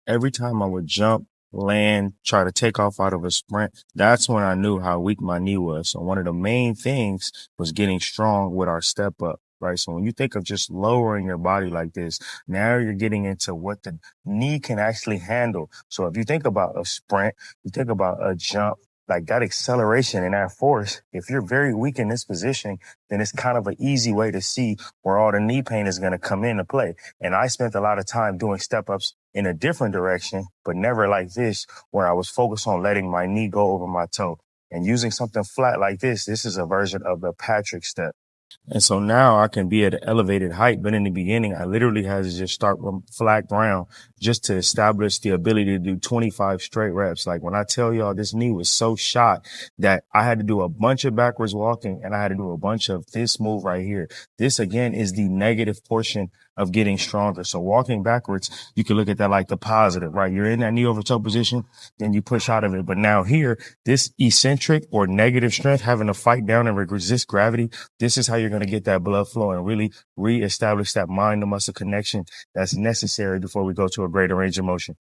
Every time I would jump, land, try to take off out of a sprint, that's when I knew how weak my knee was. So one of the main things was getting strong with our step up. Right. So when you think of just lowering your body like this, now you're getting into what the knee can actually handle. So if you think about a sprint, you think about a jump, like that acceleration and that force, if you're very weak in this position, then it's kind of an easy way to see where all the knee pain is going to come into play. And I spent a lot of time doing step ups in a different direction, but never like this, where I was focused on letting my knee go over my toe. And using something flat like this is a version of the Patrick step. And so now I can be at an elevated height. But in the beginning, I literally had to just start from flat ground just to establish the ability to do 25 straight reps. Like when I tell y'all this knee was so shot that I had to do a bunch of backwards walking and I had to do a bunch of this move right here. This again is the negative portion of getting stronger. So walking backwards, you can look at that like the positive, right? You're in that knee over toe position, then you push out of it. But now here, this eccentric or negative strength, having to fight down and resist gravity, this is how you're going to get that blood flow and really reestablish that mind to muscle connection that's necessary before we go to a greater range of motion.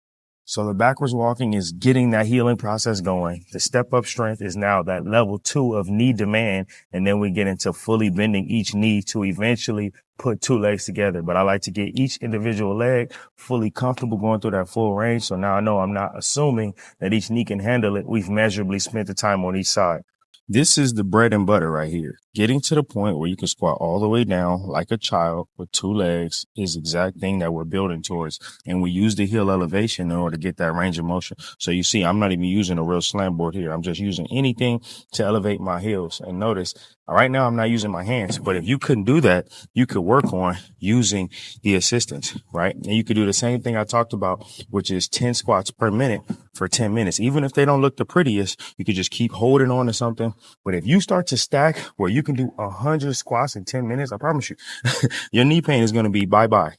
So the backwards walking is getting that healing process going. The step up strength is now that level 2 of knee demand. And then we get into fully bending each knee to eventually put two legs together. But I like to get each individual leg fully comfortable going through that full range. So now I know I'm not assuming that each knee can handle it. We've measurably spent the time on each side. This is the bread and butter right here. Getting to the point where you can squat all the way down like a child with two legs is the exact thing that we're building towards. And we use the heel elevation in order to get that range of motion. So you see, I'm not even using a real slam board here. I'm just using anything to elevate my heels. And notice, right now I'm not using my hands, but if you couldn't do that, you could work on using the assistance, right? And you could do the same thing I talked about, which is 10 squats per minute for 10 minutes. Even if they don't look the prettiest, you could just keep holding on to something. But if you start to stack where you can do 100 squats in 10 minutes, I promise you, your knee pain is going to be bye-bye.